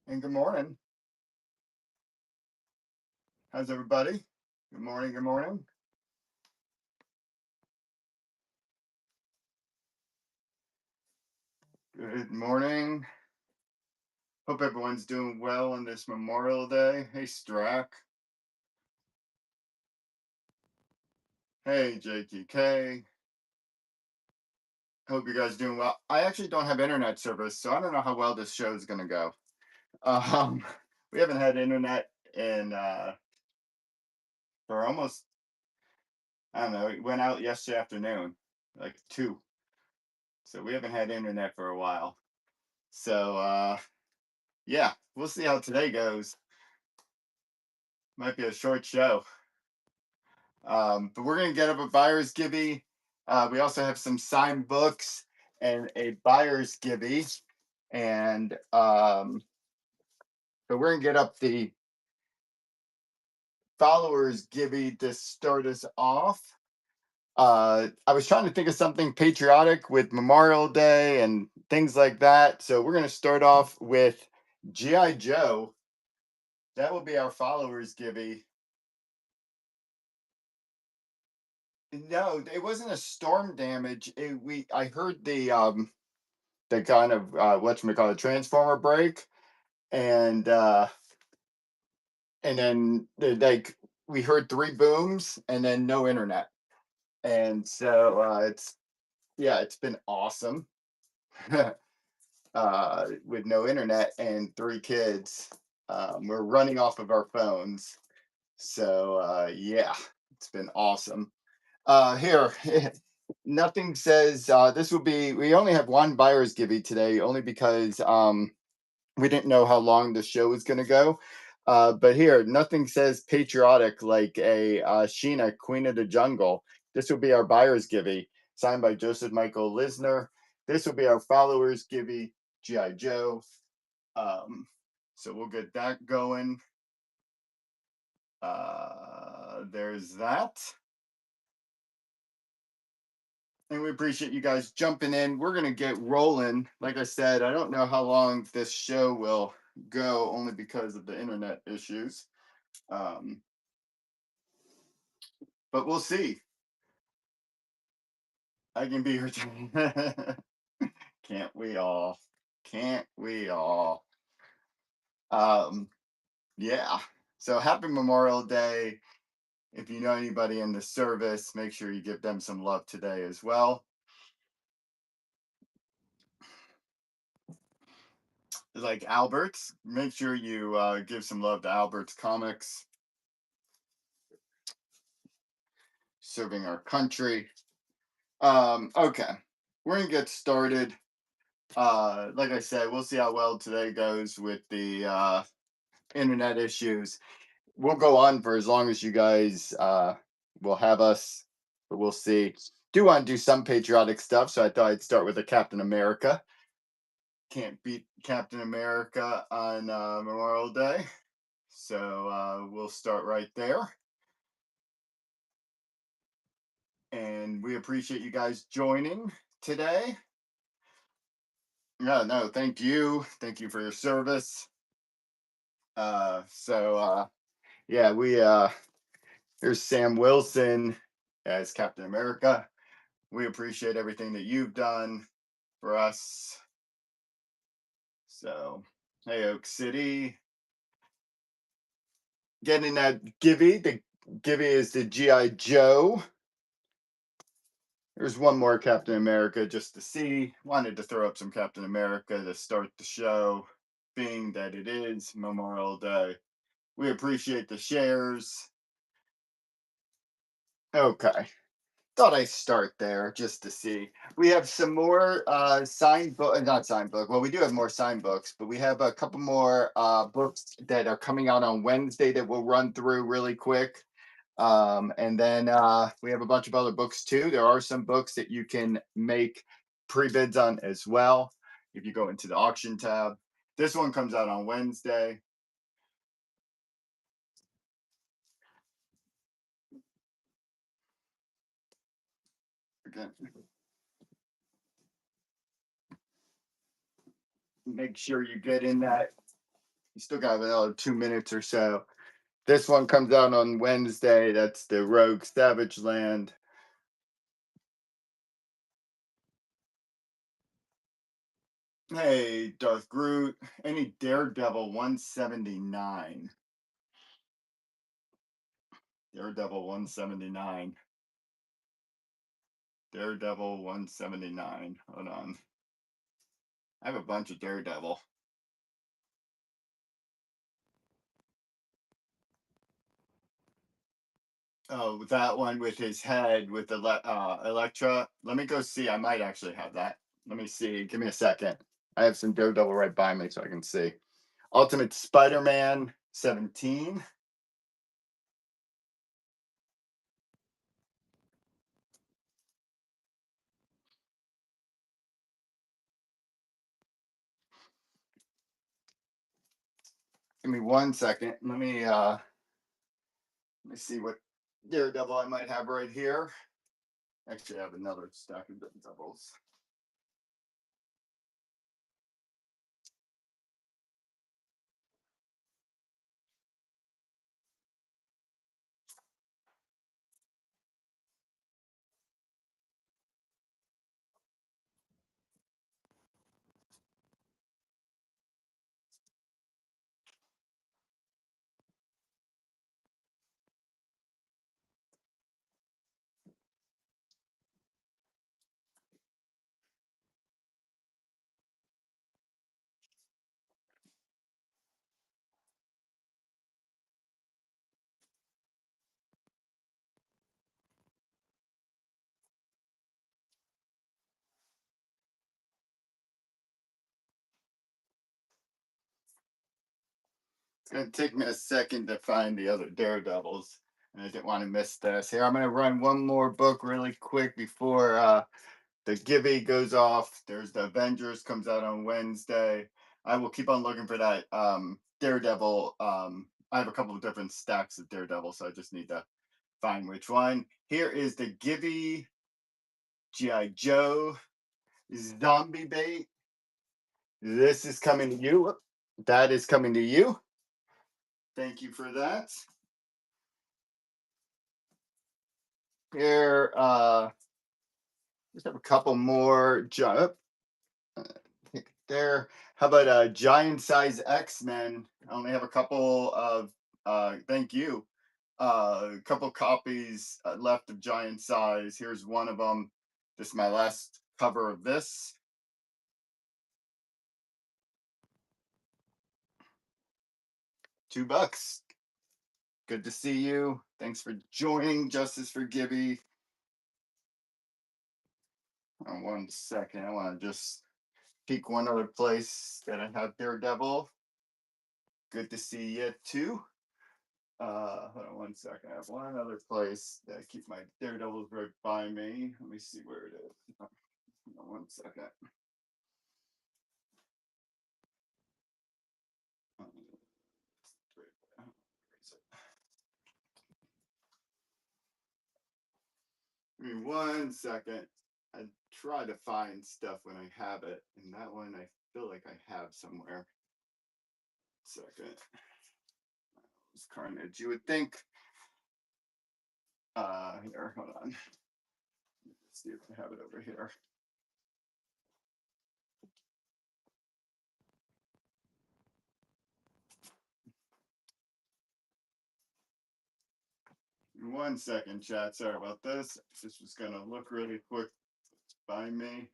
And good morning. How's everybody? Good morning. Good morning. Good morning. Hope everyone's doing well on this Memorial Day. Hey, Strack. Hey, JTK. Hope you guys doing well. I actually don't have internet service, so I don't know how well this show is going to go. Um, we haven't had internet in for almost, I don't know, it went out yesterday afternoon, like 2. So we haven't had internet for a while. So, yeah, we'll see how today goes. Might be a short show. But we're going to get up a buyer's gibby. We also have some signed books and a buyer's gibby. And but we're going to get up the followers gibby to start us off. I was trying to think of something patriotic with Memorial Day and things like that. So we're going to start off with G.I. Joe. That will be our followers gibby. No, it wasn't a storm damage. I heard the kind of whatchamacallit transformer break, and then like we heard 3 booms and then no internet. And so it's been awesome. With no internet and 3 kids. We're running off of our phones. So yeah, it's been awesome. Here, nothing says this will be. We only have one buyer's givey today, only because we didn't know how long the show was going to go. But here, nothing says patriotic like a Sheena, Queen of the Jungle. This will be our buyer's givey, signed by Joseph Michael Lisner. This will be our followers givey, G.I. Joe. So we'll get that going. There's that. And we appreciate you guys jumping in. We're going to get rolling. Like I said, I don't know how long this show will go, only because of the internet issues. Um, but we'll see. I can be here. Can't we all? Can't we all? Um, yeah. So happy Memorial Day. If you know anybody in the service, make sure you give them some love today as well. Like Albert's, make sure you give some love to Albert's Comics, serving our country. Okay, we're gonna get started. Like I said, we'll see how well today goes with the internet issues. We'll go on for as long as you guys will have us, but we'll see. Do want to do some patriotic stuff, so I thought I'd start with a Captain America. Can't beat Captain America on Memorial Day, so we'll start right there. And we appreciate you guys joining today. No, thank you. Thank you for your service. Yeah, here's Sam Wilson as Captain America. We appreciate everything that you've done for us. So, hey, Oak City. Getting that Gibby. The Gibby is the G.I. Joe. There's one more Captain America just to see. Wanted to throw up some Captain America to start the show, being that it is Memorial Day. We appreciate the shares. Okay. Thought I'd start there just to see. We have some more signed book, not signed book. Well, we do have more signed books, but we have a couple more books that are coming out on Wednesday that we'll run through really quick. And then we have a bunch of other books too. There are some books that you can make pre-bids on as well if you go into the auction tab. This one comes out on Wednesday. Again, make sure you get in that You still got another 2 minutes or so. This one comes out on Wednesday. That's the Rogue Savage Land. Hey, Darth Groot. Any Daredevil 179. Daredevil 179. Daredevil 179. Hold on. I have a bunch of Daredevil. Oh, that one with his head with the Electra. Let me go see. I might actually have that. Let me see. Give me a second. I have some Daredevil right by me so I can see. Ultimate Spider-Man 17. Give me 1 second. Let me see what Daredevil I might have right here. Actually, I have another stack of Daredevils. It's going to take me a second to find the other Daredevils. And I didn't want to miss this. Here, I'm going to run one more book really quick before the Gibby goes off. There's the Avengers comes out on Wednesday. I will keep on looking for that Daredevil. I have a couple of different stacks of Daredevil, so I just need to find which one. Here is the Gibby G.I. Joe Zombie Bait. This is coming to you. That is coming to you. Thank you for that. Here, just have a couple more jump there. How about giant size X-Men? I only have a couple of thank you. A couple copies left of giant size. Here's one of them. This is my last cover of this. $2. Good to see you. Thanks for joining. Justice for Gibby. 1 second. I want to just peek one other place that I have Daredevil. Good to see you too. Hold on 1 second. I have one other place that I keep my Daredevils right by me. Let me see where it is. 1 second. Give me 1 second. I try to find stuff when I have it, and that one I feel like I have somewhere. Second. It's Carnage. You would think. Here, hold on. Let's see if I have it over here. In 1 second, chat. Sorry about this. This was gonna look really quick by me.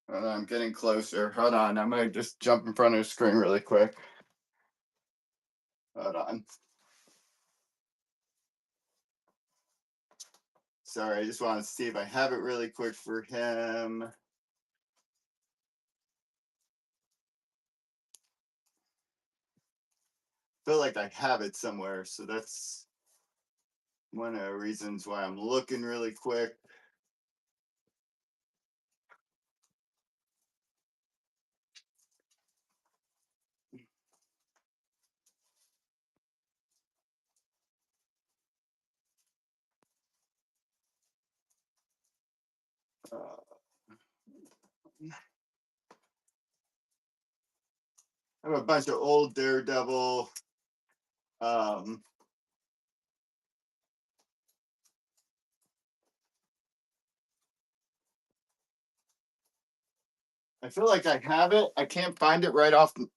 Hold on, I'm getting closer. Hold on, I'm gonna just jump in front of the screen really quick. Hold on. Sorry, I just want to see if I have it really quick for him. Feel like I have it somewhere, so that's one of the reasons why I'm looking really quick. I have a bunch of old Daredevil. Um, I feel like I have it. I can't find it right off in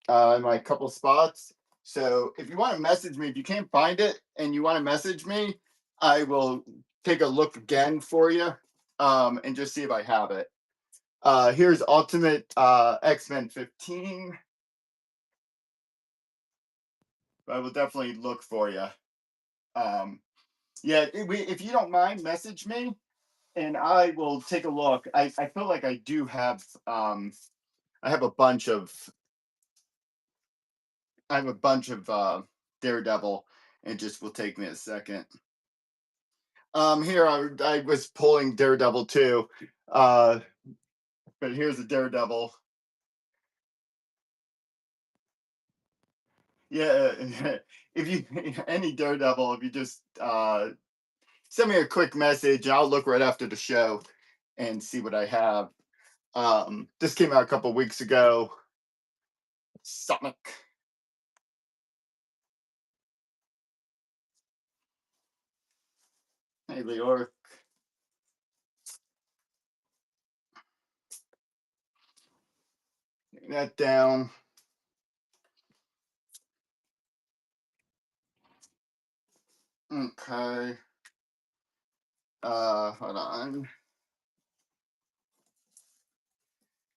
my couple spots. So if you want to message me, if you can't find it and you want to message me, I will take a look again for you and just see if I have it. Here's Ultimate X-Men 15. I will definitely look for you. Um, yeah, if you don't mind, message me and I will take a look. I feel like I do have I have a bunch of Daredevil. It just will take me a second. Here I was pulling Daredevil too, uh, but here's a Daredevil. Yeah, if you any Daredevil, if you just send me a quick message, I'll look right after the show and see what I have. This came out a couple weeks ago. Sonic. Hey, Leor. Take that down. Okay. Hold on.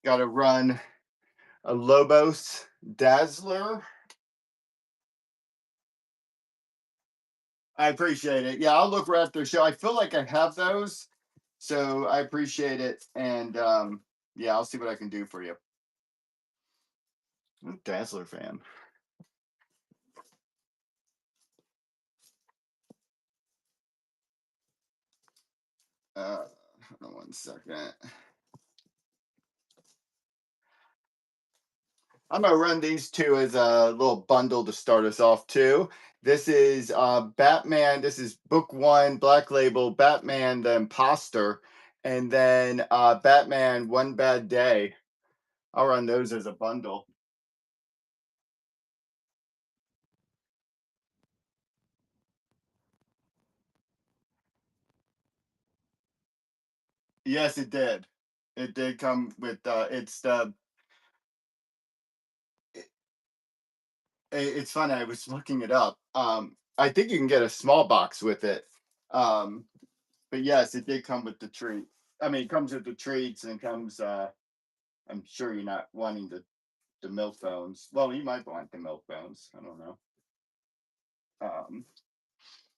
Got to run a Lobos Dazzler. I appreciate it. Yeah, I'll look right after the show. I feel like I have those, so I appreciate it. And yeah, I'll see what I can do for you. I'm a Dazzler fan. Hold on one second. I'm gonna run these two as a little bundle to start us off too. This is Batman. This is book one, Black Label, Batman the Imposter, and then Batman One Bad Day. I'll run those as a bundle. Yes, it did. It did come with it's the it's funny. I was looking it up. I think you can get a small box with it. Um, but yes, it did come with the treat. I mean, it comes with the treats and comes. I'm sure you're not wanting the milk bones. Well, you might want the milk bones. I don't know. Um,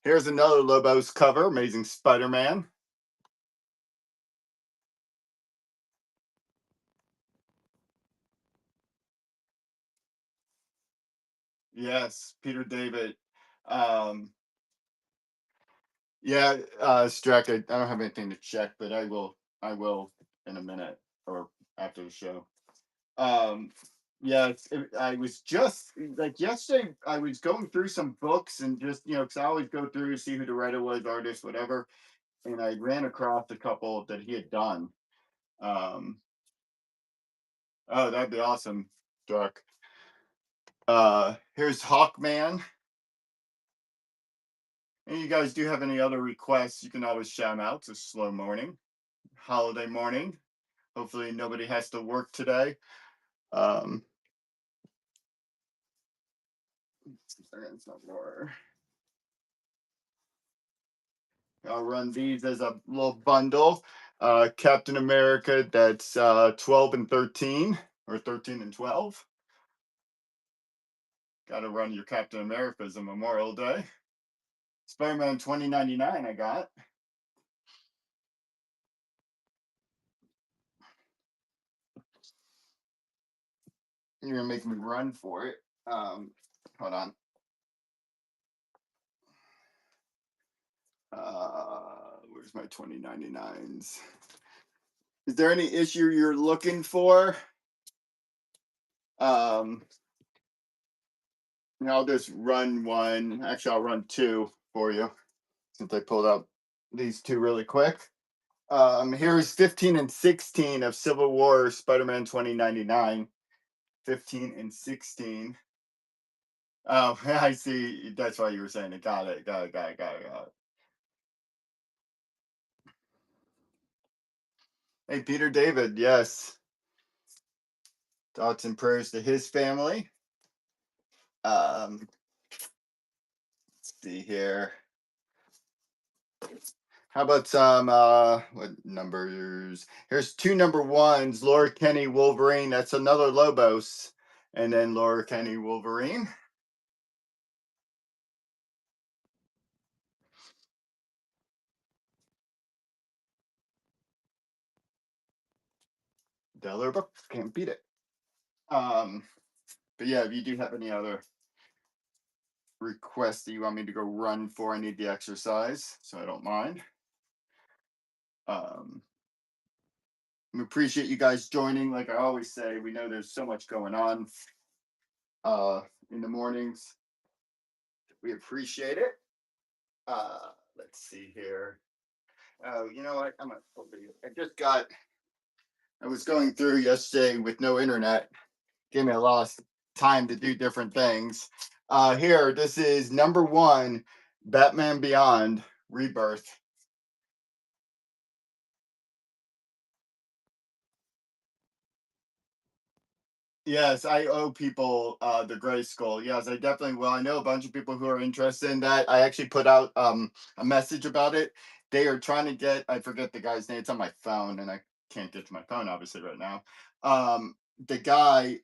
Here's another Lobos cover. Amazing Spider-Man. Yes, Peter David. Um, yeah, Strack. I don't have anything to check, but I will. I will in a minute or after the show. Um, yeah, I was just like yesterday. I was going through some books and just because I always go through see who the writer was, artist, whatever. And I ran across a couple that he had done. Um, oh, that'd be awesome, Doc. Here's Hawkman. And you guys do have any other requests? You can always shout them out. It's a slow morning, holiday morning. Hopefully nobody has to work today. Um, some more. I'll run these as a little bundle. Captain America, that's 12 and 13, or 13 and 12. Got to run your Captain America as a Memorial Day. Spider-Man 2099 I got. You're going to make me run for it. Hold on. Where's my 2099s? Is there any issue you're looking for? Um, I'll just run one. Actually, I'll run two for you since I pulled out these two really quick. Here's 15 and 16 of Civil War Spider-Man 2099. 15 and 16. Oh, I see. That's why you were saying it. Got it. Got it. Got it. Got it. Got it. Hey, Peter David. Yes. Thoughts and prayers to his family. Let's see here. How about some what numbers? Here's two number ones. Laura Kenny Wolverine. That's another Lobos. And then Laura Kenny Wolverine. Dollar bucks. Can't beat it. Um, but yeah, if you do have any other requests that you want me to go run for, I need the exercise, so I don't mind. Um, we appreciate you guys joining. Like I always say, we know there's so much going on in the mornings. We appreciate it. Let's see here. Oh, you know what? I just got. I was going through yesterday with no internet. Gave me a lot of time to do different things. Here, this is number one, Batman Beyond Rebirth. Yes, I owe people the Gray Skull. Yes, I definitely will. I know a bunch of people who are interested in that. I actually put out a message about it. They are trying to get, I forget the guy's name. It's on my phone, and I can't get to my phone obviously right now. The guy,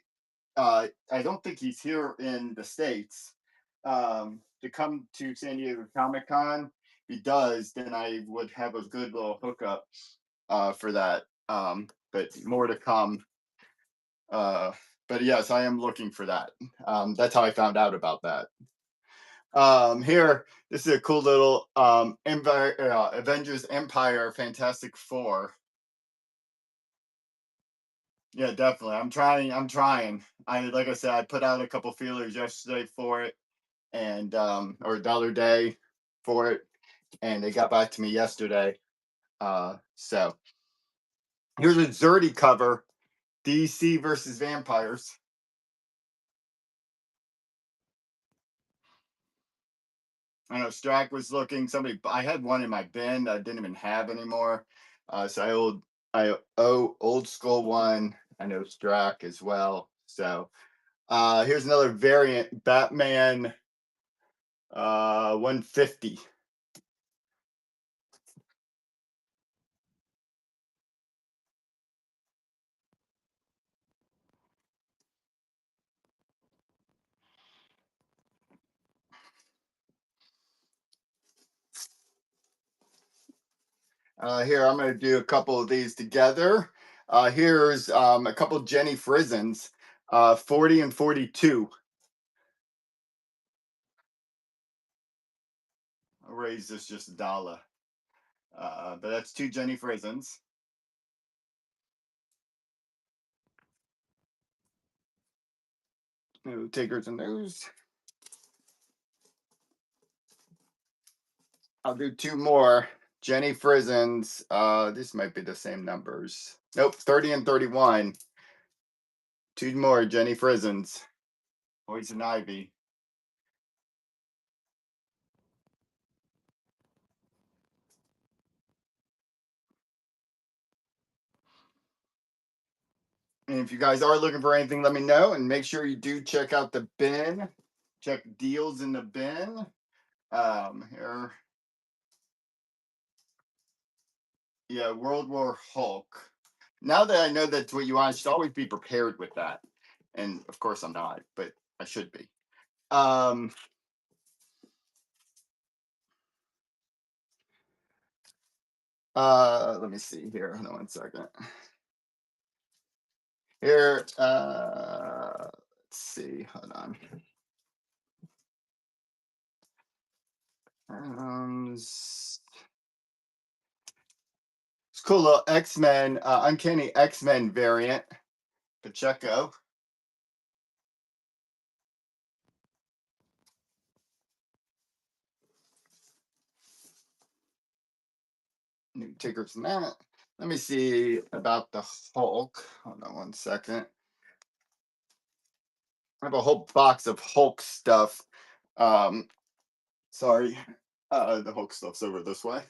I don't think he's here in the States. To come to San Diego Comic Con. If he does, then I would have a good little hookup for that. But more to come. Uh, but yes, I am looking for that. That's how I found out about that. Here, this is a cool little Avengers Empire Fantastic Four. Yeah, definitely. I'm trying. I'm trying. I like I said, I put out a couple feelers yesterday for it, and or the other day for it, and they got back to me yesterday. So here's a Zerdy cover: DC versus Vampires. I know Strack was looking. Somebody, I had one in my bin that I didn't even have anymore. So I owe old school one. I know Strack as well. So here's another variant: Batman 150. Here, I'm going to do a couple of these together. Here's a couple of Jenny Frizzens, 40 and 42. I'll raise this just $1. But that's two Jenny Frizzens. No takers and those. I'll do two more. Jenny Frizzens. This might be the same numbers. Nope, 30 and 31. Two more Jenny Frizzens. Poison Ivy. And if you guys are looking for anything, let me know. And make sure you do check out the bin. Check deals in the bin. Here. Yeah, World War Hulk. Now that I know that's what you want, I should always be prepared with that. And of course I'm not, but I should be. Um, let me see here. Hold on 1 second. Here, let's see. Hold on. It's cool little X-Men, Uncanny X-Men variant. Pacheco. New tickers and that. Let me see about the Hulk. Hold on one second. I have a whole box of Hulk stuff. Um, sorry, the Hulk stuff's over this way.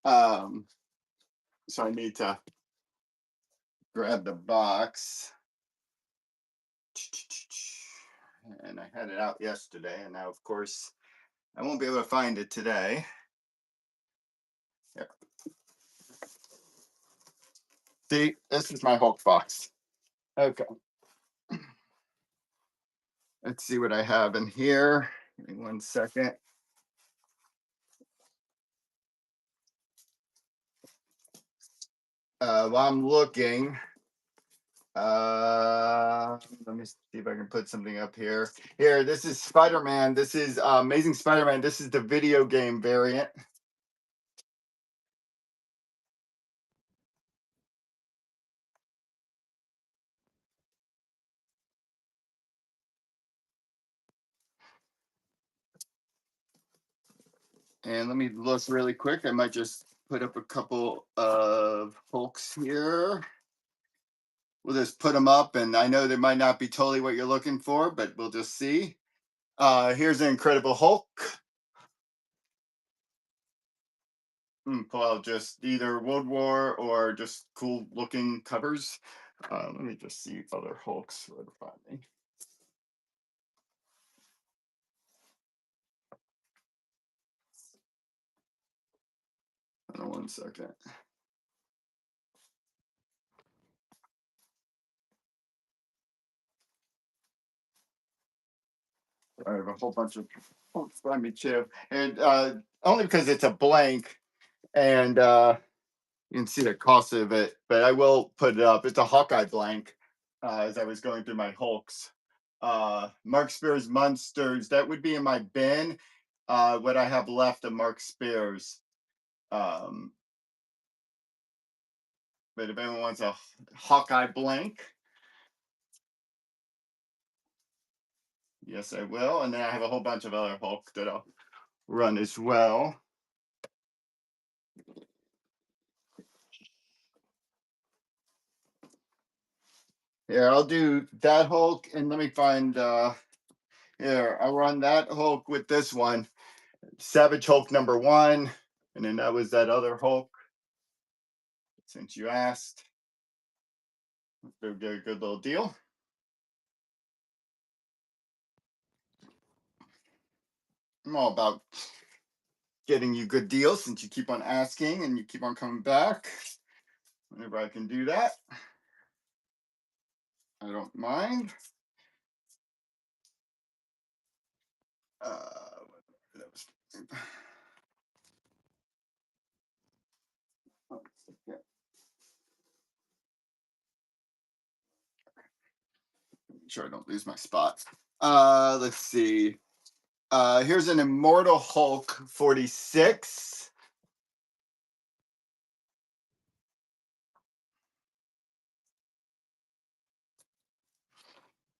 Um, so I need to grab the box. And I had it out yesterday, and now, of course, I won't be able to find it today. Here. See, this is my Hulk box. Okay, let's see what I have in here. Give me one second. While I'm looking, let me see if I can put something up here. Here, this is Spider-Man. This is Amazing Spider-Man. This is the video game variant. And let me look really quick. I might just put up a couple of Hulks here. We'll just put them up, and I know they might not be totally what you're looking for, but we'll just see. Here's an Incredible Hulk. Pull out just either World War or just cool looking covers. Let me just see other Hulks where to find me. Hold on one second. I have a whole bunch of Hulks by me too, and only because it's a blank, and you can see the cost of it, but I will put it up. It's a Hawkeye blank. As I was going through my Hulks, Mark Spears Monsters, that would be in my bin. What I have left of Mark Spears. Um, but if anyone wants a Hawkeye blank, yes, I will. And then I have a whole bunch of other Hulk that I'll run as well. Here, I'll do that Hulk, and let me find. Here, I'll run that Hulk with this one, Savage Hulk #1, and then that was that other Hulk. Since you asked, they'll get a good little deal. I'm all about getting you good deals since you keep on asking and you keep on coming back. Whenever I can do that, I don't mind. That was, yeah, make sure I don't lose my spot. Let's see. Here's an Immortal Hulk 46.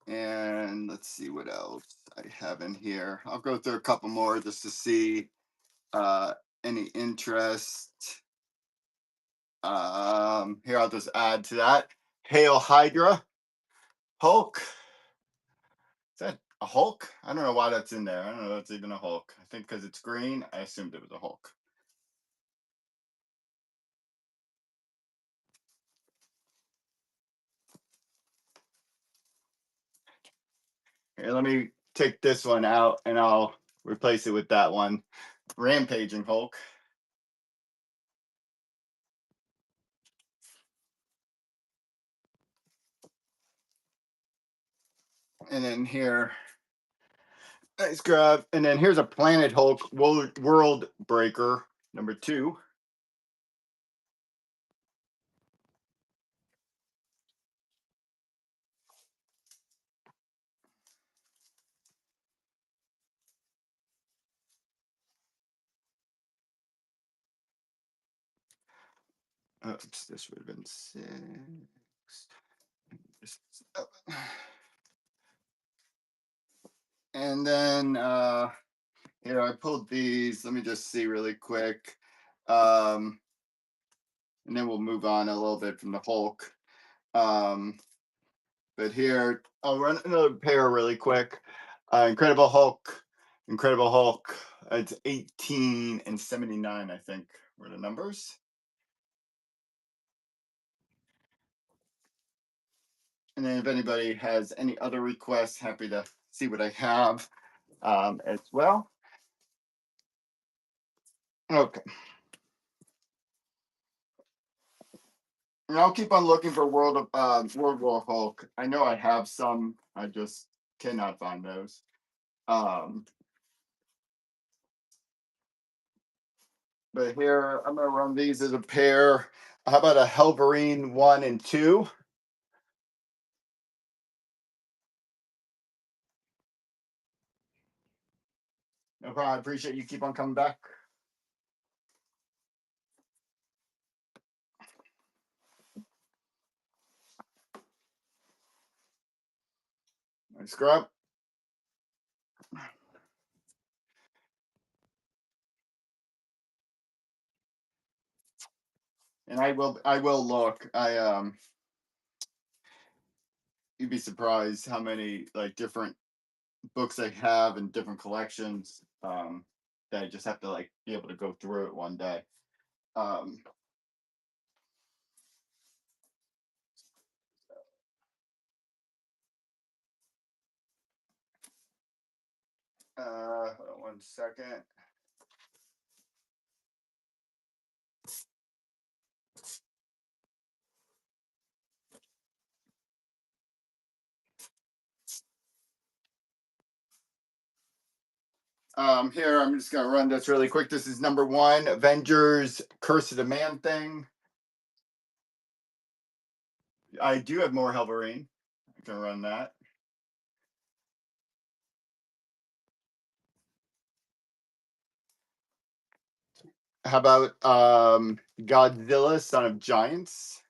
And let's see what else I have in here. I'll go through a couple more just to see uh, any interest. Here, I'll just add to that. Hail Hydra Hulk. Is that a Hulk? I don't know why that's in there. I don't know if it's even a Hulk. I think because it's green, I assumed it was a Hulk. Here, let me take this one out and I'll replace it with that one. Rampaging Hulk. And then here, nice grab. And then here's a Planet Hulk World Breaker #2. Oops, this would have been 6. And then here I pulled these. Let me just see really quick. and then we'll move on a little bit from the Hulk. Um, but here, I'll run another pair really quick. Incredible Hulk, Incredible Hulk. It's 18 and 79, I think, were the numbers. And then if anybody has any other requests, happy to see what I have as well. Okay. And I'll keep on looking for World War Hulk. I know I have some. I just cannot find those. Um, but here I'm gonna run these as a pair. How about a Helverine 1 and 2? No problem. I appreciate you. Keep on coming back. Nice scrub. And I will look. You'd be surprised how many like different books I have and different collections. That I just have to like be able to go through it one day. Um, Hold on 1 second. Here I'm just gonna run this really quick. This is number 1, Avengers: Curse of the Man Thing. I do have more Helverine. I can run that. How about Godzilla, Son of Giants?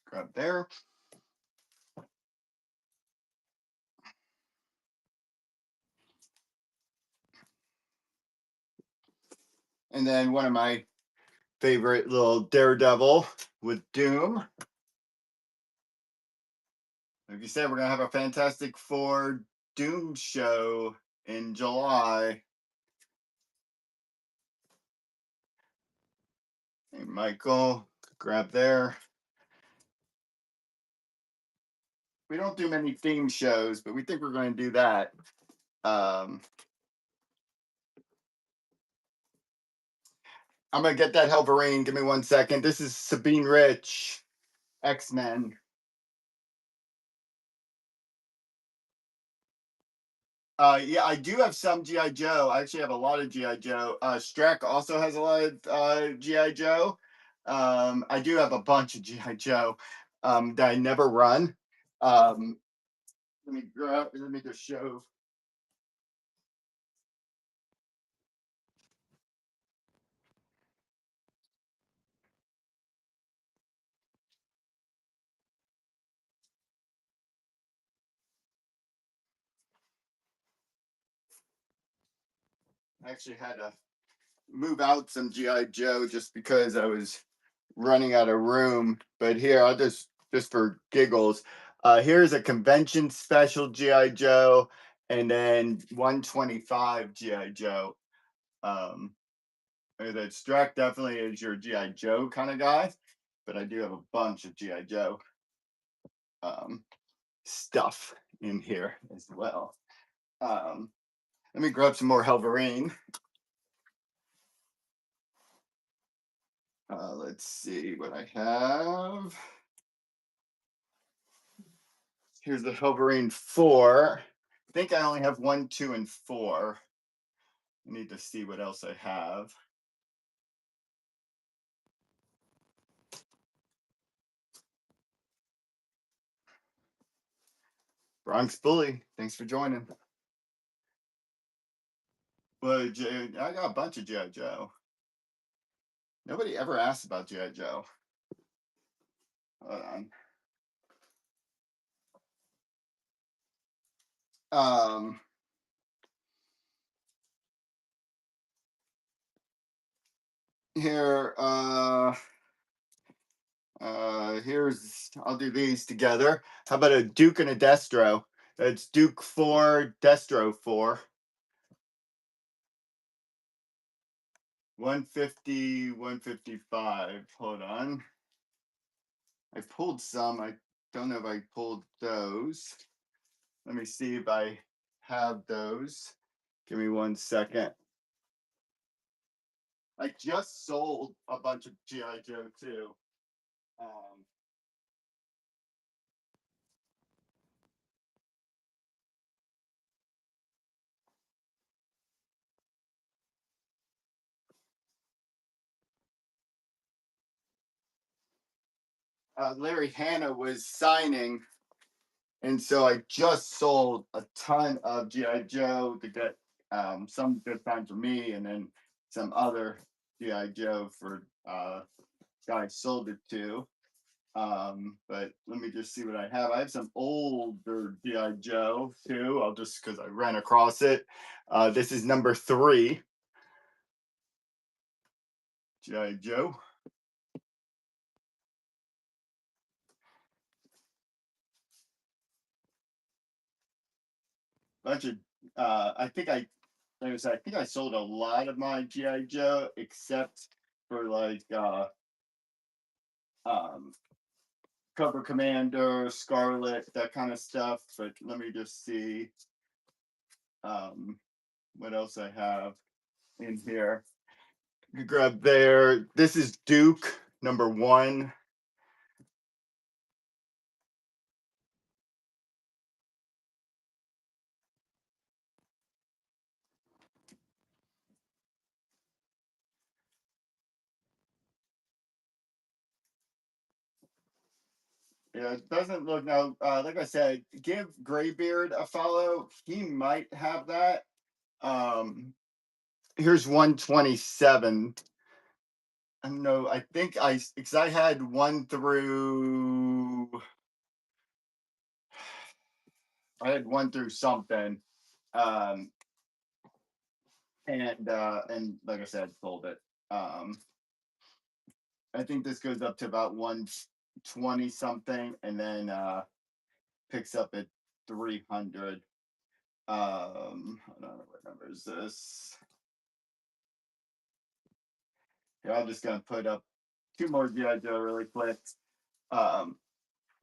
Grab there. And then one of my favorite little Daredevil with Doom. Like you said, we're gonna have a Fantastic Four Doom show in July. Hey, Michael, grab there. We don't do many theme shows, but we think we're going to do that. Um, I'm gonna get that Helverine. Give me 1 second. This is Sabine Rich, X-Men. Yeah, I do have some GI Joe. I actually have a lot of GI Joe. Strack also has a lot of GI Joe. I do have a bunch of GI Joe that I never run. Um, let me grab. Let me just show. I actually had to move out some GI Joe just because I was running out of room. But here, I'll just for giggles. Here's a convention special GI Joe, and then 125 GI Joe. Um, that Strack definitely is your GI Joe kind of guy, but I do have a bunch of GI Joe um, stuff in here as well. Um, Let me grab some more Helverine. Let's see what I have. Here's the Helverine 4. I think I only have 1, 2, and 4. I need to see what else I have. Bronx Bully, thanks for joining. Well, I got a bunch of G.I. Joe. Nobody ever asked about G.I. Joe. Hold on. Um, here, here's, I'll do these together. How about a Duke and a Destro? That's Duke 4, Destro 4. 150, 155. Hold on. I pulled some. I don't know if I pulled those. Let me see if I have those. Give me 1 second. I just sold a bunch of GI Joe too. Um, Larry Hanna was signing, and so I just sold a ton of GI Joe to get some good time for me, and then some other GI Joe for guys sold it to. But let me just see what I have. I have some older GI Joe too. I'll just because I ran across it. This is number 3 GI Joe. Bunch of I think I sold a lot of my GI Joe except for like um, Cobra Commander, Scarlet, that kind of stuff. But let me just see um, what else I have in here. You grab there. This is Duke number 1. Yeah, it doesn't look now. Like I said, give Graybeard a follow. He might have that. Um, Here's 127. I don't know. I think because I had one through. I had one through something, um, and like I said, sold it. Um, I think this goes up to about 120 something, and then picks up at 300. Hold on, what number is this? Yeah, I'm just gonna put up 2 more GI Joe really quick, um,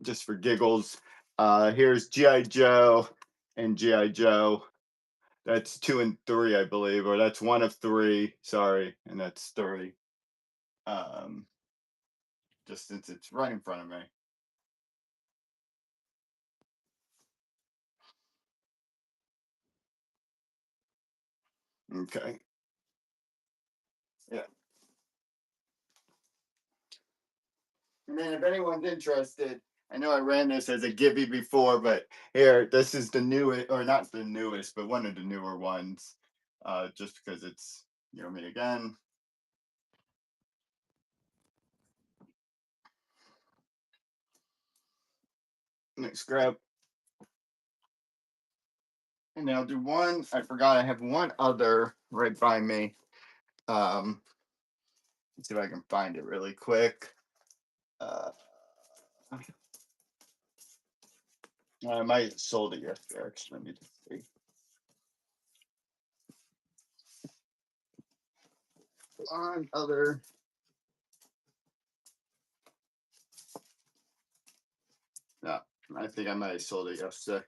just for giggles. Here's GI Joe and GI Joe. That's 2 and 3, I believe, or that's 1 of 3. Sorry, and that's 30. Um, just since it's right in front of me. Okay. Yeah. And then if anyone's interested, I know I ran this as a Gibby before, but here, this is the newest, or not the newest, but one of the newer ones. Just because it's me again. Next grab. And I'll do one. I forgot I have one other right by me. Um, let's see if I can find it really quick. Uh, I might have sold it yesterday. Actually, let me just see. One other. No, I think I might have sold it yesterday.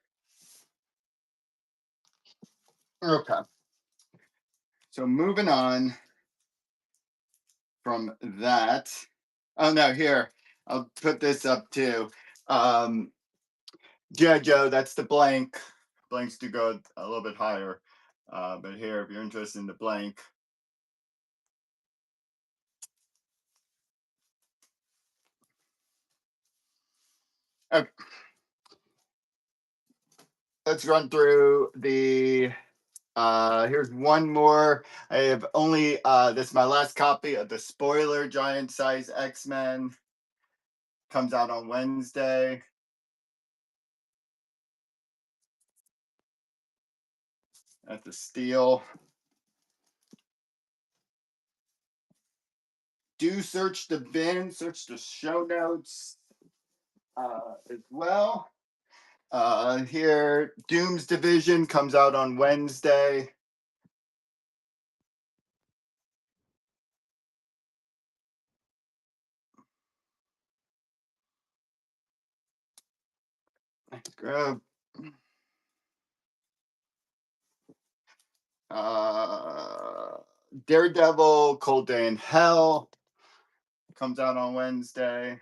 Okay. So moving on from that. Oh no, here. I'll put this up too. Um G.I. Joe, that's the blank. Blanks do go a little bit higher. But here, if you're interested in the blank. Okay, let's run through the here's one more. I have only this is my last copy of the spoiler giant size X-Men. Comes out on Wednesday. at the Steel. Do search the bin, search the show notes as well. Here, Doom's Division comes out on Wednesday. Grab. Daredevil, Cold Day in Hell comes out on Wednesday.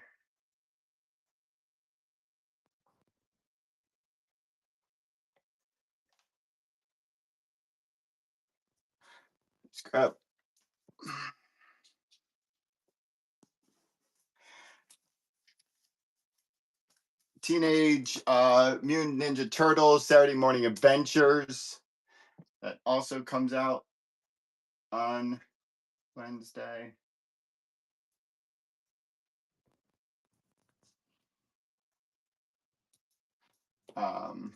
Scrap. Teenage Mutant Ninja Turtles Saturday Morning Adventures that also comes out on Wednesday. Um,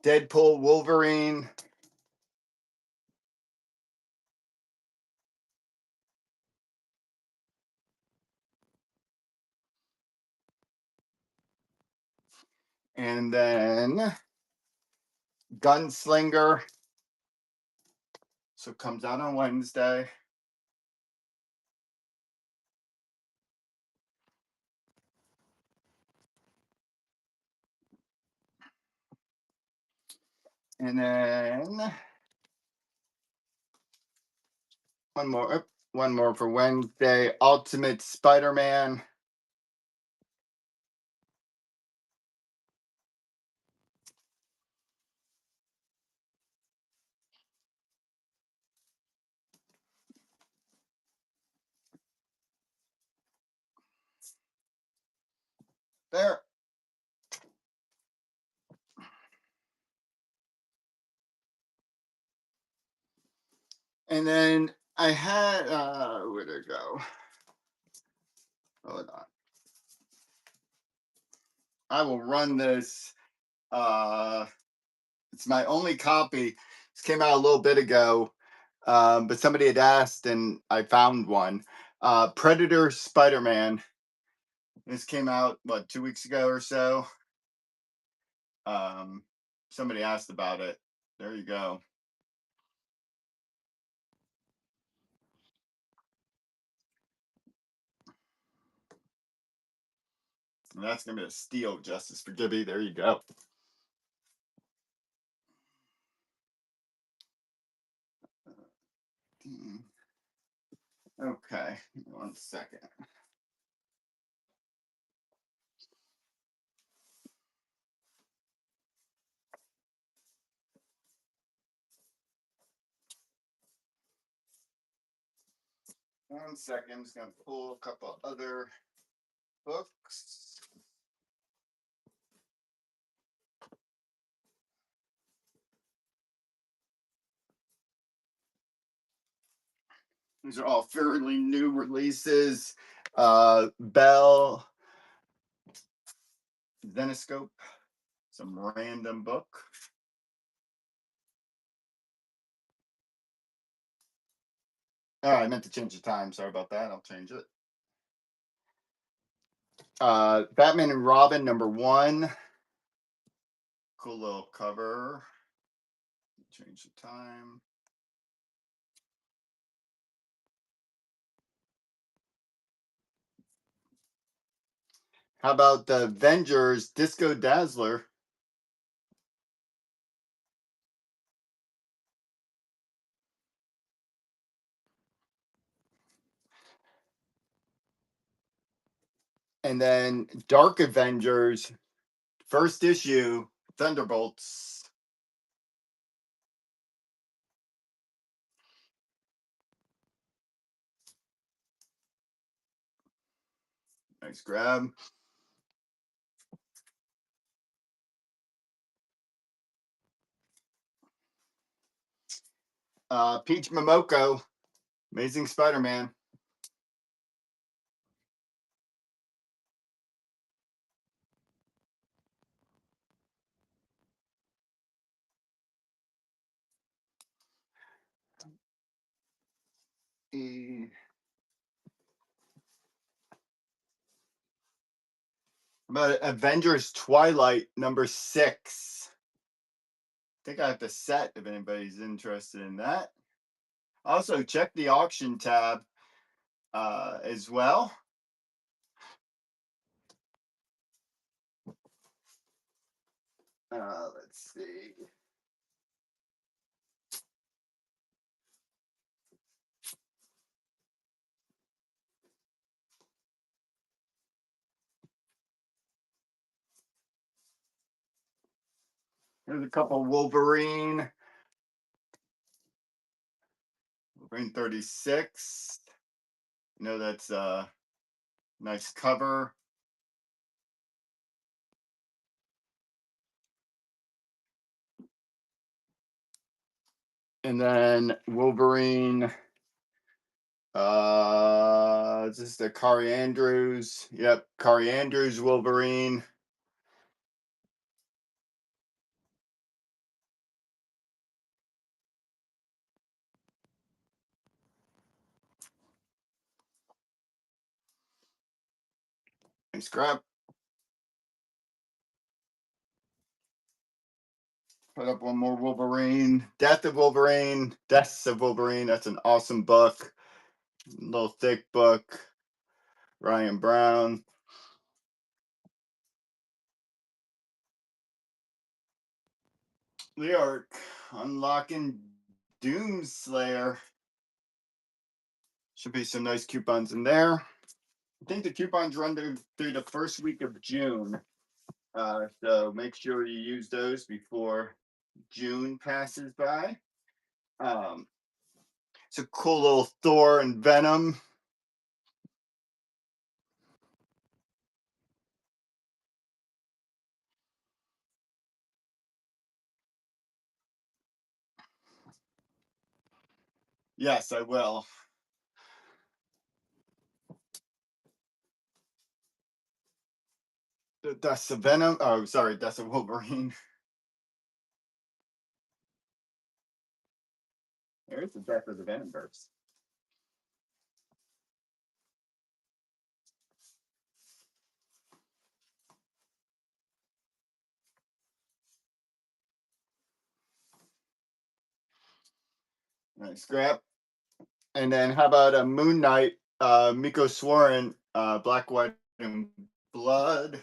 Deadpool, Wolverine. And then Gunslinger. So it comes out on Wednesday. And then one more for Wednesday. Ultimate Spider-Man. There. And then I had where'd it go? Hold on. I will run this. It's my only copy. This came out a little bit ago, but somebody had asked, and I found one. Predator Spider-Man. This came out what 2 weeks ago or so. Somebody asked about it. There you go. And that's gonna be a steal, Justice for Gibby. There you go. Okay, 1 second. I'm just gonna pull a couple other books. These are all fairly new releases. Bell, Zenoscope, some random book. Oh, I meant to change the time. Sorry about that. I'll change it. Batman and Robin #1. Cool little cover. Change the time. How about the Avengers Disco Dazzler? And then Dark Avengers, first issue, Thunderbolts. Nice grab. Peach Momoko, Amazing Spider-Man. see. About Avengers Twilight #6. I think I have the set if anybody's interested in that. Also, check the auction tab as well. Let's see. There's a couple Wolverine 36. You know, that's a nice cover. And then Wolverine. This is the Kari Andrews. Yep, Kari Andrews Wolverine. Nice grab. Put up one more Wolverine. Deaths of Wolverine. That's an awesome book. Little thick book. Ryan Brown. The Ark. Unlocking Doomslayer. Should be some nice coupons in there. I think the coupons run through the first week of June. So make sure you use those before June passes by. It's a cool little Thor and Venom. Yes, I will. That's the Venom. Oh, sorry, that's a Wolverine. There's the death of the Venomverse. Nice grab. And then how about a Moon Knight, Miko Swarin, Black, White, and Blood.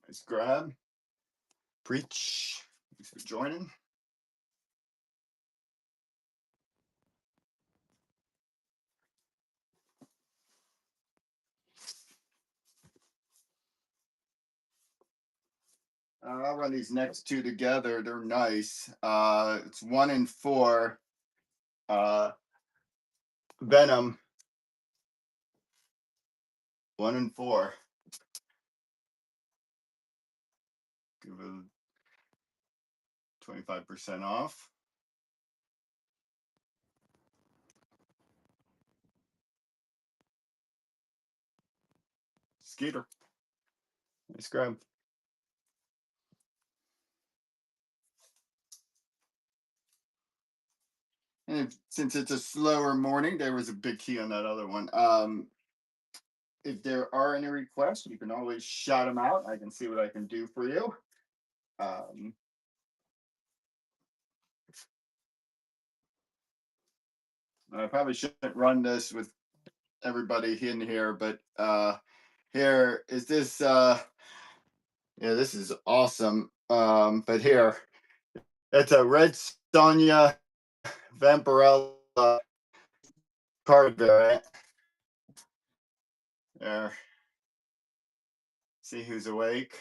Nice grab. Preach. Thanks for joining. I'll run these next two together. They're nice. It's 1 and 4. Venom. 1 and 4. Give it 25% off. Skeeter. Nice grab. And since it's a slower morning, there was a big key on that other one. If there are any requests, you can always shout them out. I can see what I can do for you. I probably shouldn't run this with everybody in here, but here is this. Yeah, this is awesome. But here, it's a Red Sonja Vampirella card variant. There. See who's awake.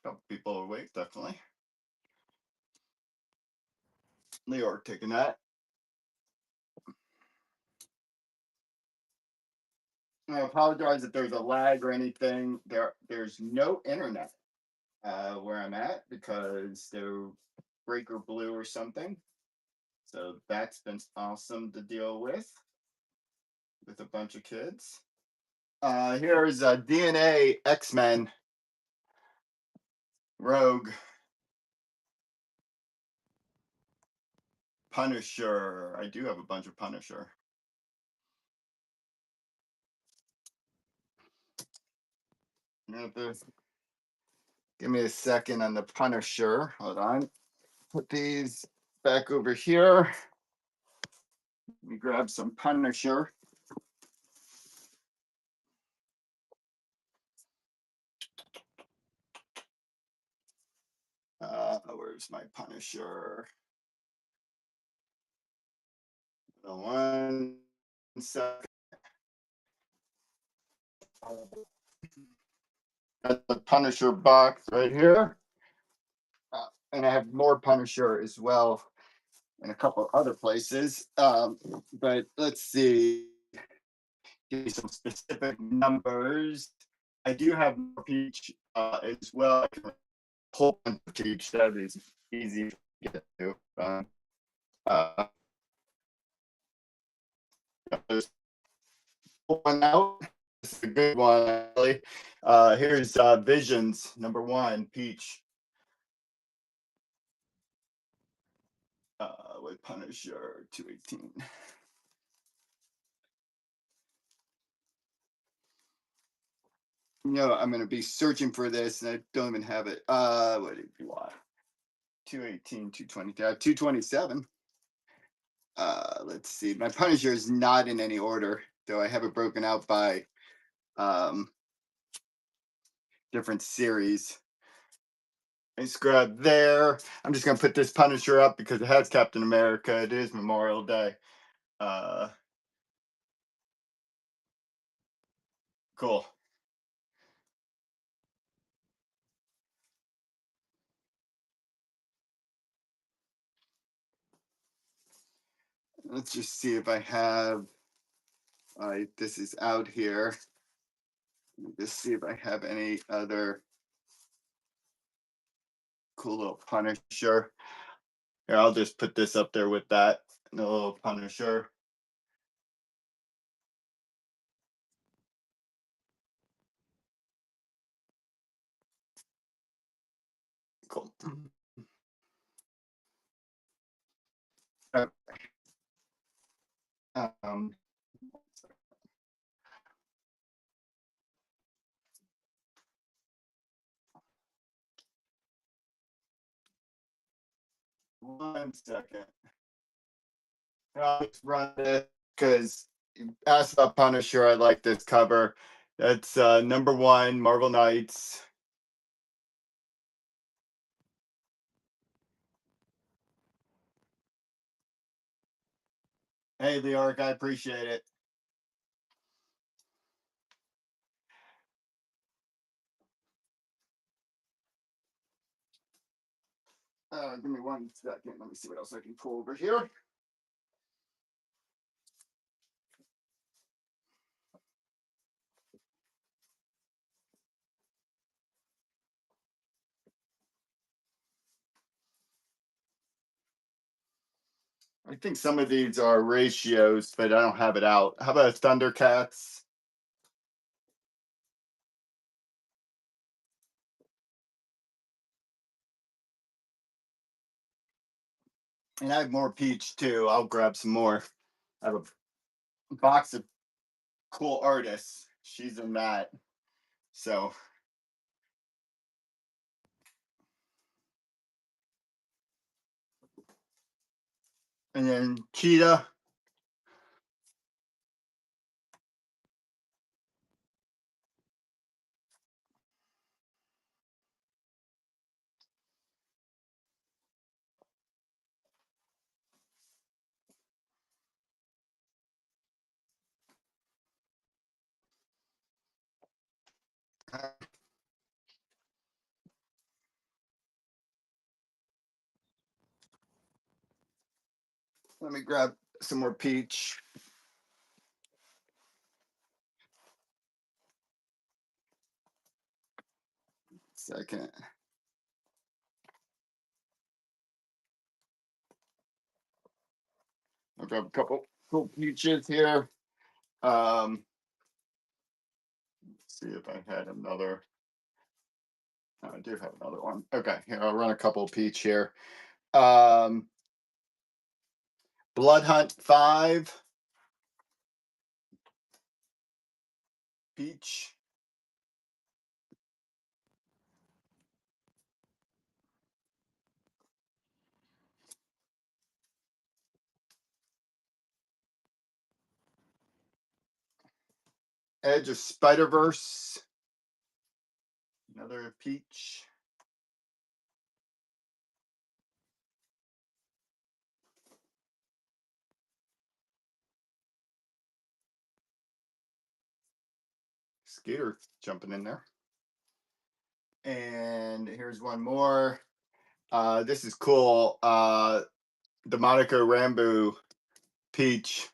Couple people awake, definitely. Leor taking that. I apologize if there's a lag or anything. There's no internet where I'm at because the breaker blew or something. So that's been awesome to deal with a bunch of kids. Here's a DNA X-Men Rogue Punisher. I do have a bunch of Punisher. Give me a second on the Punisher. Hold on. Put these back over here. Let me grab some Punisher. Where's my Punisher? One second. Got the Punisher box right here. And I have more Punisher as well in a couple other places. But let's see. Give me some specific numbers. I do have more Peach as well. I can pull one Peach. That is easy to get to. Just pull one out. This is a good one, actually. Here's Visions, number one, Peach. With Punisher 218. No, I'm going to be searching for this and I don't even have it. What do you want? 218, 220, 227. Let's see. My Punisher is not in any order, though I have it broken out by different series. Let's grab there. I'm just going to put this Punisher up because it has Captain America. It is Memorial Day. Cool. Let's just see if I have. This is out here. Just see if I have any other cool little Punisher. Here, I'll just put this up there with that. The little Punisher. Cool. Um, 1 second. I'll just run this because you asked about Punisher. I like this cover. That's number one, Marvel Knights. Hey, the arc, I appreciate it. Give me 1 second. Let me see what else I can pull over here. I think some of these are ratios, but I don't have it out. How about Thundercats? And I have more Peach too. I'll grab some more. I have a box of cool artists. She's in that. So, and then Cheetah. Let me grab some more Peach. Second. I'll grab a couple cool peaches here. Let's see if I had another. I do have another one. Okay, here I'll run a couple peach here. Um, Blood Hunt 5 peach. Edge of Spider-Verse. Another peach. Skater jumping in there. And here's one more. This is cool. The Monica Rambeau peach.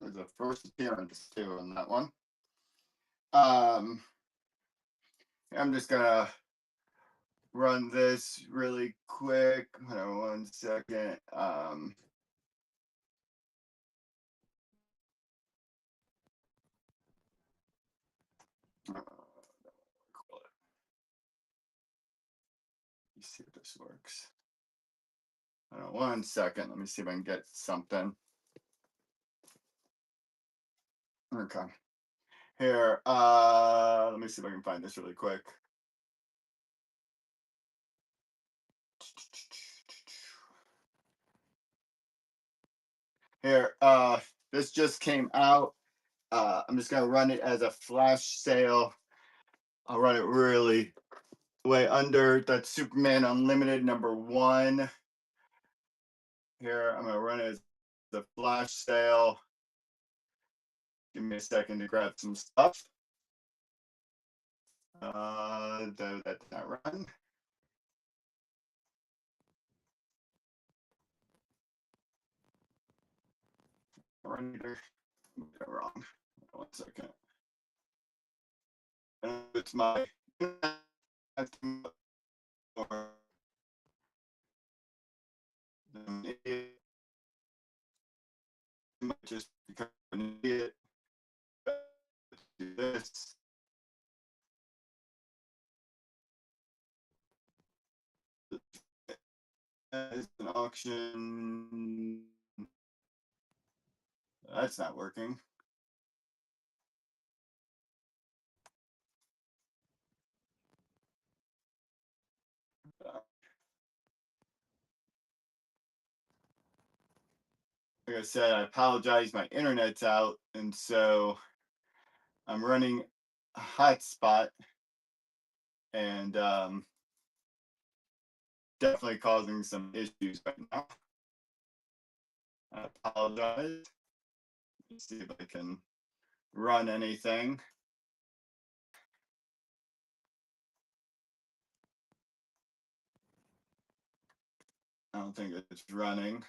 There's a first appearance too on that one. I'm just gonna run this really quick. Hold on 1 second. Let's see if this works. Hold on 1 second. Let me see if I can get something. Okay. Here, let me see if I can find this really quick. Here, this just came out. I'm just gonna run it as a flash sale. I'll run it really way under. That's Superman Unlimited #1. Here, I'm gonna run it as the flash sale. Give me a second to grab some stuff. That did not run. Run either. Wrong. 1 second. It's my an idiot. I might just become an idiot. Do this. As an auction. That's not working. Like I said, I apologize. My internet's out, and so I'm running a hotspot, and definitely causing some issues right now. I apologize. Let's see if I can run anything. I don't think it's running.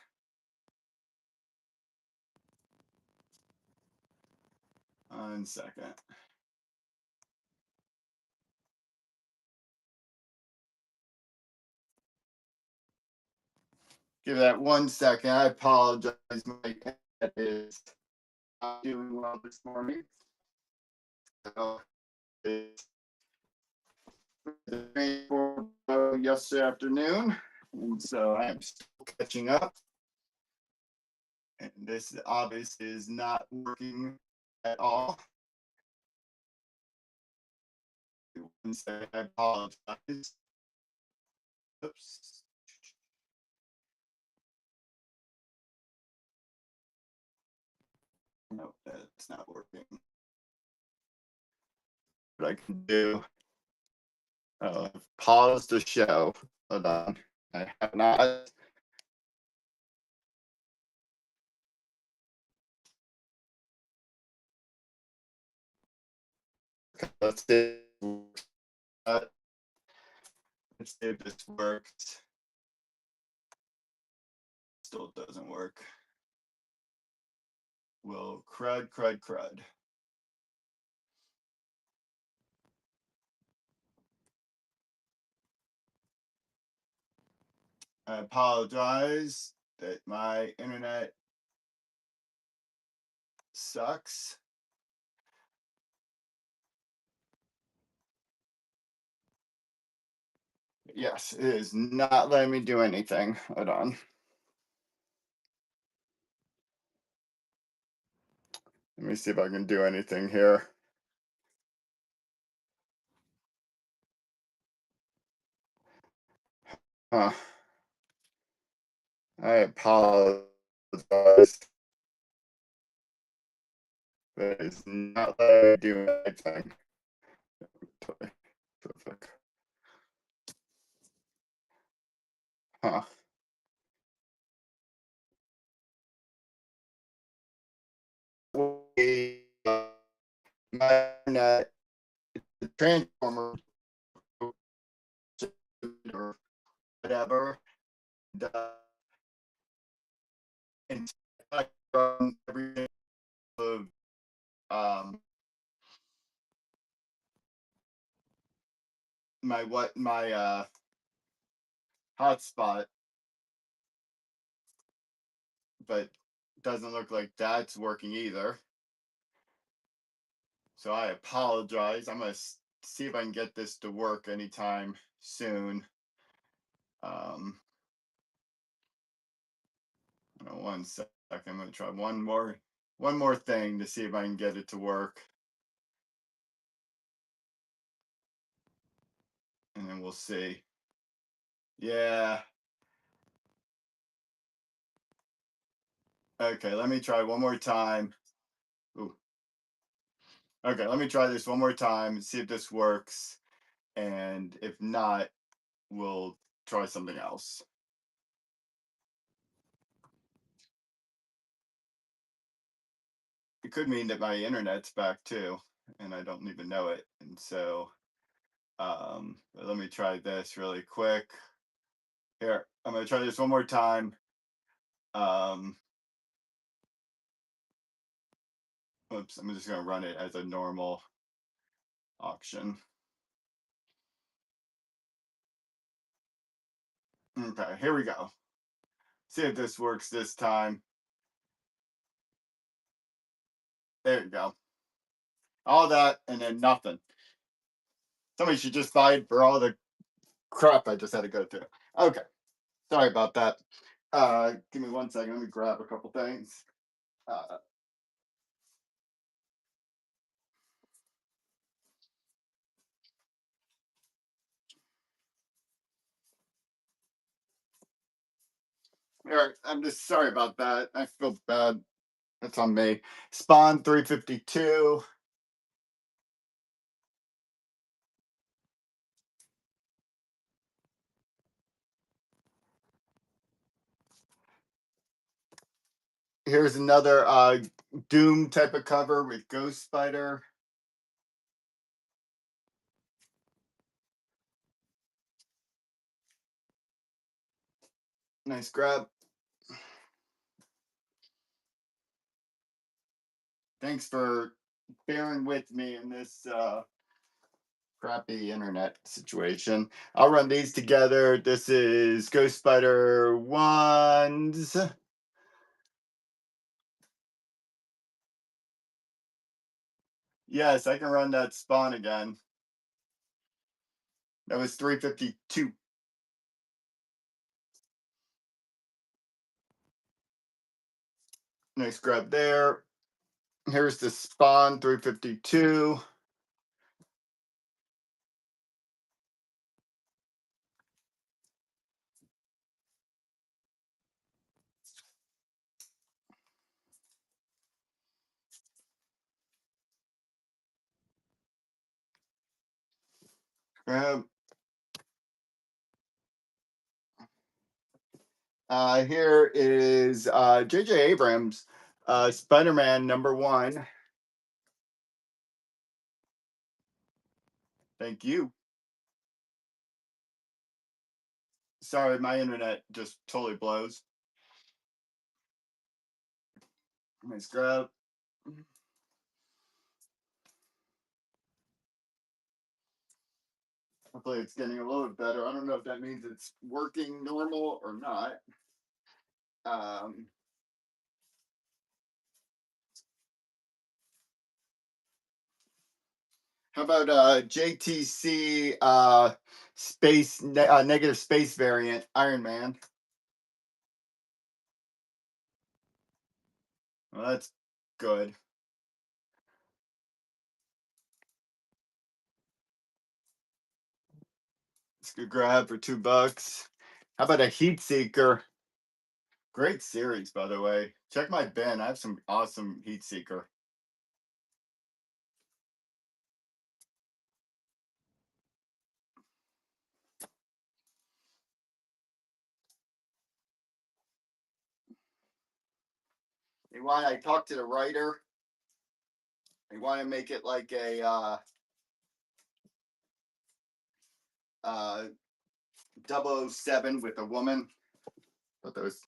One second. Give that 1 second. I apologize. My internet is not doing well this morning. So it's yesterday afternoon, and so I'm still catching up. And this obviously is not working at all. 1 second, I apologize. Oops. No, that's not working. What I can do, pause the show. Hold on. I have not. Let's see. Let's see if this works. Still doesn't work. Well, crud, crud, crud. I apologize that my internet sucks. Yes, it is not letting me do anything. Hold on. Let me see if I can do anything here. Huh. I apologize. But it's not letting me do anything. Perfect. Huh. My internet, the transformer, or whatever, the, and from everything of um my hotspot, but doesn't look like that's working either. So I apologize. I'm gonna see if I can get this to work anytime soon. Um, hold on 1 second. I'm gonna try one more thing to see if I can get it to work, and then we'll see. Yeah. Okay. Let me try one more time. Ooh. Okay. Let me try this one more time and see if this works. And if not, we'll try something else. It could mean that my internet's back too, and I don't even know it. And so, but let me try this really quick. Here, I'm gonna try this one more time. Um, Oops, I'm just gonna run it as a normal auction. Okay, here we go. See if this works this time. There you go. All that and then nothing. Somebody should just fight for all the crap I just had to go through. Okay, sorry about that. Give me 1 second. Let me grab a couple things. Uh, Eric, I'm just sorry about that. I feel bad. That's on me. Spawn 352. Here's another Doom type of cover with Ghost Spider. Nice grab. Thanks for bearing with me in this crappy internet situation. I'll run these together. This is Ghost Spider ones. Yes, I can run that spawn again. That was 352. Nice grab there. Here's the spawn 352. Grab. Here is J.J. Abrams, Spider-Man #1. Thank you. Sorry, my internet just totally blows. Nice grab. Hopefully it's getting a little bit better. I don't know if that means it's working normal or not. Um, how about JTC negative space variant Iron Man? Well, that's good. It's a good grab for $2. How about a Heat Seeker? Great series, by the way. Check my bin. I have some awesome Heat Seeker. I talked to the writer. They want to make it like a uh, 007 with a woman. But that was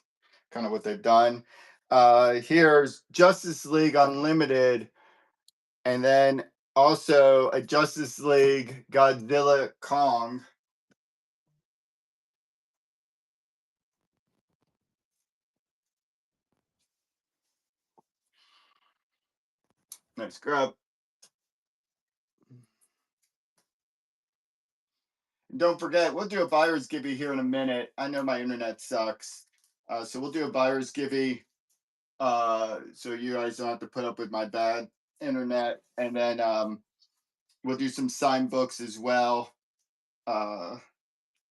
kind of what they've done. Here's Justice League Unlimited, and then also a Justice League Godzilla Kong. Nice grab. Don't forget, we'll do a buyer's givey here in a minute. I know my internet sucks. So we'll do a buyer's givey. So you guys don't have to put up with my bad internet. And then we'll do some signed books as well.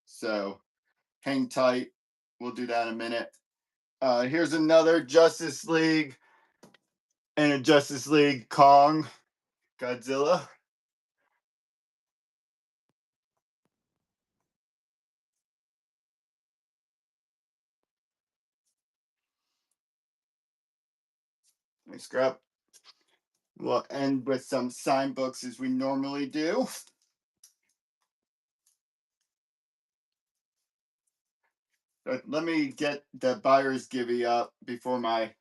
So hang tight. We'll do that in a minute. Here's another Justice League and a Justice League Kong Godzilla. Nice grab. We'll end with some signed books as we normally do. But let me get the buyer's givey up before my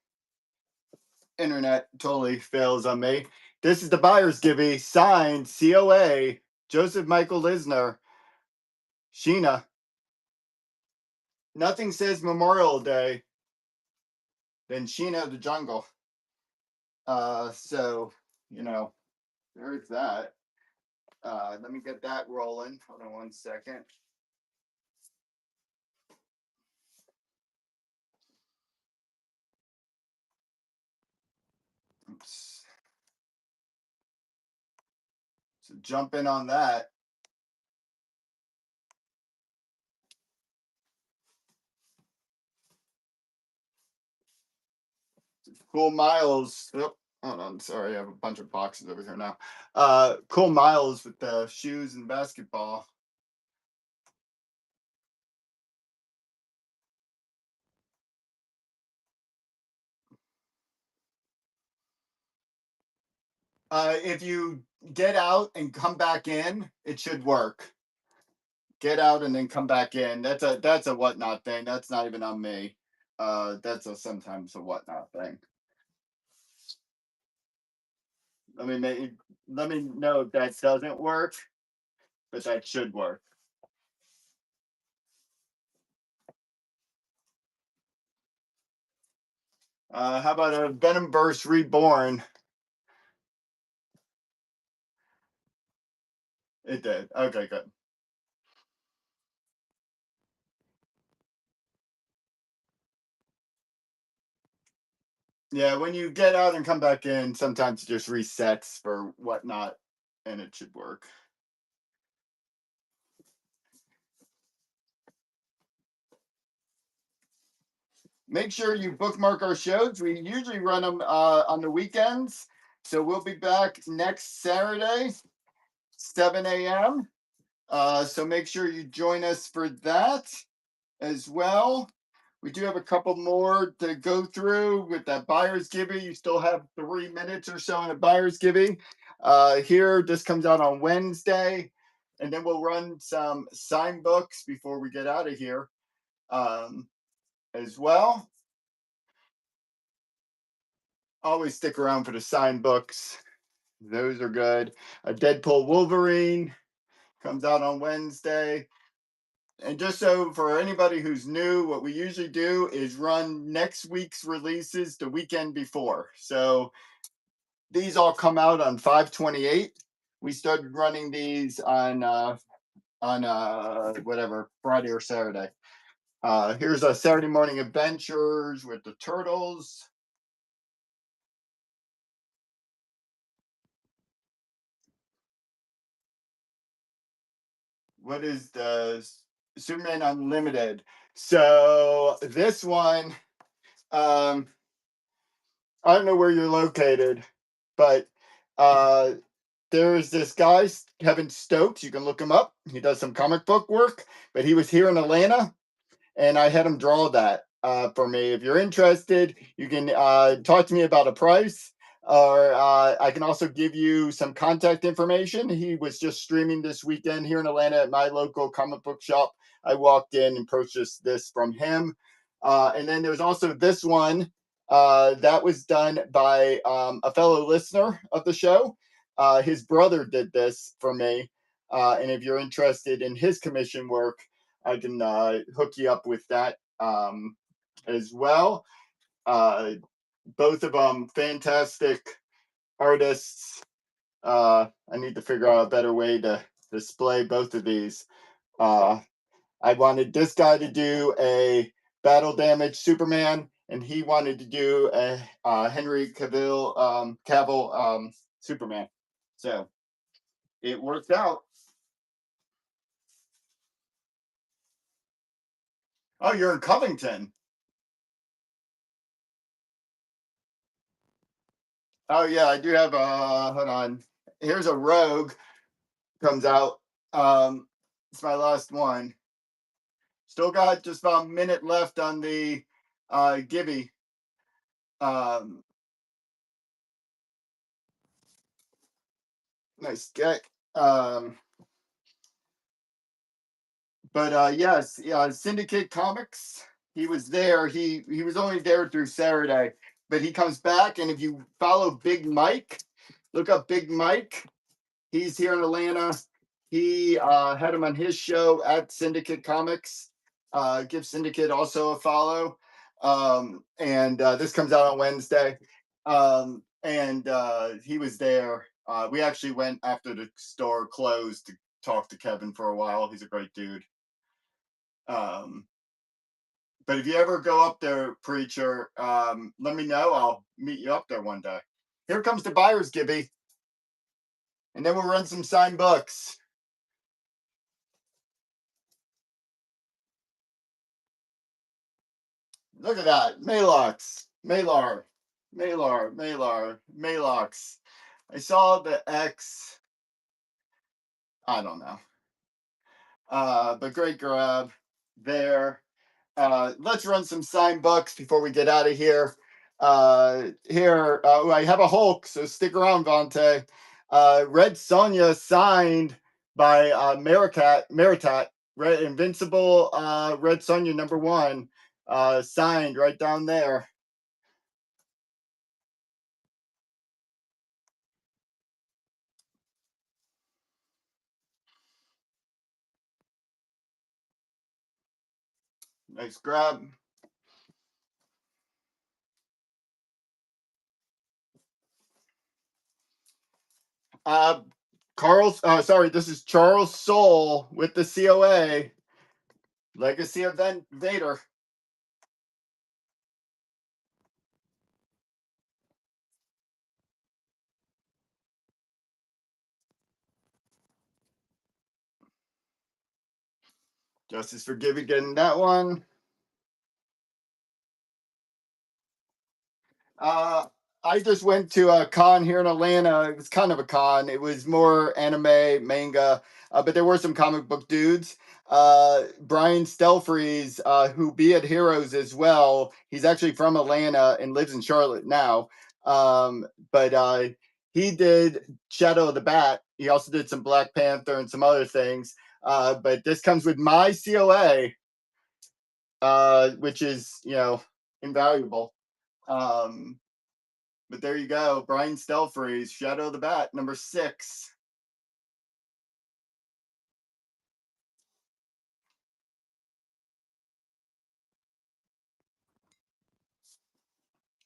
internet totally fails on me. This is the buyer's givey, signed COA, Joseph Michael Lisner, Sheena. Nothing says Memorial Day than Sheena the Jungle. So, there's that. Let me get that rolling. Hold on one second. Oops. So jump in on that. Cool Miles. Oh, hold on. Sorry, I have a bunch of boxes over here now. Cool Miles with the shoes and basketball. If you get out and come back in, it should work. Get out and then come back in. That's a whatnot thing. That's not even on me. That's sometimes a whatnot thing. Let me know if that doesn't work, but that should work. How about a Venom Burst Reborn? It did. Okay, good. Yeah, when you get out and come back in, sometimes it just resets for whatnot, and it should work. Make sure you bookmark our shows. We usually run them on the weekends. So we'll be back next Saturday, 7 a.m. So make sure you join us for that as well. We do have a couple more to go through with that buyer's giving. You still have 3 minutes or so in a buyer's giving. Here, this comes out on Wednesday. And then we'll run some sign books before we get out of here. um, as well. Always stick around for the signed books. Those are good. A Deadpool Wolverine comes out on Wednesday. And just so for anybody who's new, what we usually do is run next week's releases the weekend before. So these all come out on 5/28. We started running these on whatever Friday or Saturday. Here's a Saturday Morning Adventures with the Turtles. What is the Superman Unlimited? So this one, um, I don't know where you're located, but uh, there's this guy, Kevin Stokes. You can look him up. He does some comic book work, but he was here in Atlanta, and I had him draw that for me. If you're interested, you can talk to me about a price, or I can also give you some contact information. He was just streaming this weekend here in Atlanta at my local comic book shop. I walked in and purchased this from him. And then there's also this one that was done by a fellow listener of the show. His brother did this for me. And if you're interested in his commission work, I can hook you up with that as well. Both of them fantastic artists. I need to figure out a better way to display both of these. I wanted this guy to do a battle damage Superman, and he wanted to do a Henry Cavill Superman. So it worked out. Oh, you're in Covington. Oh yeah, I do have hold on. Here's a Rogue comes out. It's my last one. Still got just about a minute left on the Gibby. Um, nice get. Um, but yes, yeah, Syndicate Comics. He was there. He was only there through Saturday, but he comes back. And if you follow Big Mike, look up Big Mike. He's here in Atlanta. He had him on his show at Syndicate Comics. Give Syndicate also a follow. And this comes out on Wednesday. And he was there. We actually went after the store closed to talk to Kevin for a while. He's a great dude. Um, but if you ever go up there, Preacher, let me know. I'll meet you up there one day. Here comes the buyer's Gibby. And then we'll run some signed books. Look at that. Malox. Malox. I saw the X. I don't know. But great grab there. Let's run some signed books before we get out of here. I have a Hulk, so stick around, Vontae. Red Sonja signed by Meritat. Red Invincible Red Sonja #1 signed right down there. Nice grab. This is Charles Soule with the COA. Legacy of Vader. Justice for Gibby getting that one. I just went to a con here in Atlanta. It was kind of a con. It was more anime, manga, but there were some comic book dudes. Brian Stelfreeze, who be at Heroes as well. He's actually from Atlanta and lives in Charlotte now. But he did Shadow of the Bat. He also did some Black Panther and some other things. But this comes with my COA. which is, invaluable. Um, but there you go. Brian Stelfreeze, Shadow of the Bat, number 6.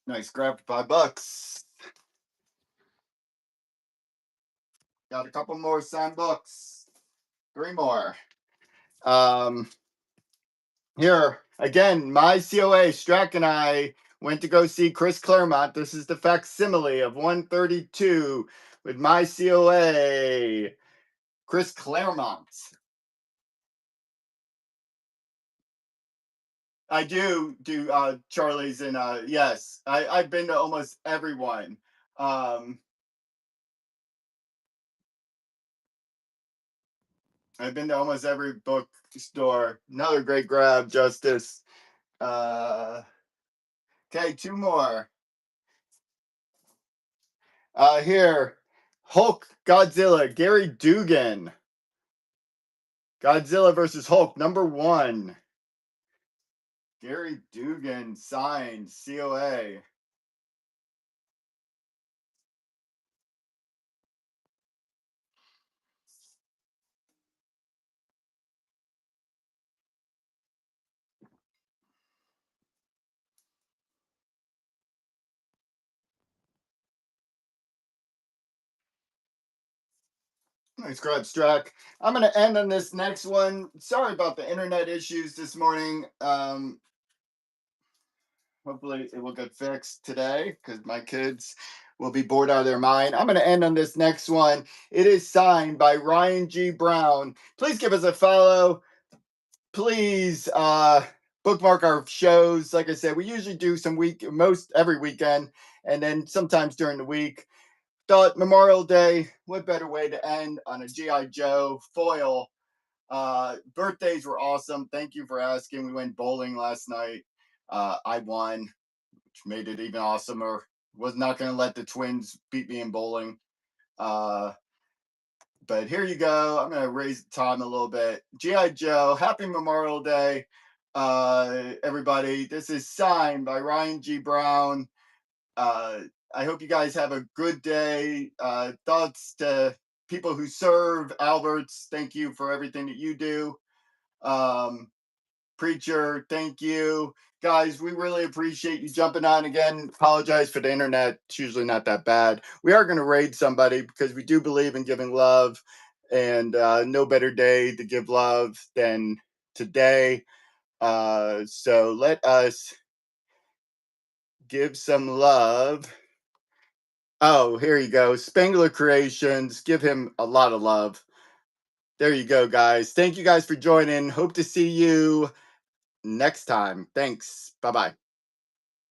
Nice grab for $5. Got a couple more signed books. 3 more. Um, Here again, my COA, Strack and I went to go see Chris Claremont. This is the facsimile of 132 with my COA, Chris Claremont. I do Charlie's, and yes, I've been to almost everyone. Um, I've been to almost every bookstore. Another great grab, Justice. Uh, okay, 2 more. Here, Hulk Godzilla, Gary Dugan. Godzilla versus Hulk, number 1. Gary Dugan signed COA. Nice grab, Strack. I'm going to end on this next one. Sorry about the internet issues this morning. Hopefully it will get fixed today because my kids will be bored out of their mind. I'm going to end on this next one. It is signed by Ryan G. Brown. Please give us a follow. Please bookmark our shows. Like I said, we usually do most every weekend, and then sometimes during the week. Thought Memorial Day, what better way to end on a G.I. Joe foil? Birthdays were awesome. Thank you for asking. We went bowling last night. I won, which made it even awesomer. Was not going to let the twins beat me in bowling. But here you go. I'm going to raise the time a little bit. G.I. Joe, happy Memorial Day, everybody. This is signed by Ryan G. Brown. I hope you guys have a good day. Thoughts to people who serve. Alberts, thank you for everything that you do. Preacher, thank you. Guys, we really appreciate you jumping on again. Apologize for the internet. It's usually not that bad. We are going to raid somebody because we do believe in giving love, and no better day to give love than today. So let us give some love. Oh, here you go. Spangler Creations. Give him a lot of love. There you go, guys. Thank you guys for joining. Hope to see you next time. Thanks. Bye-bye.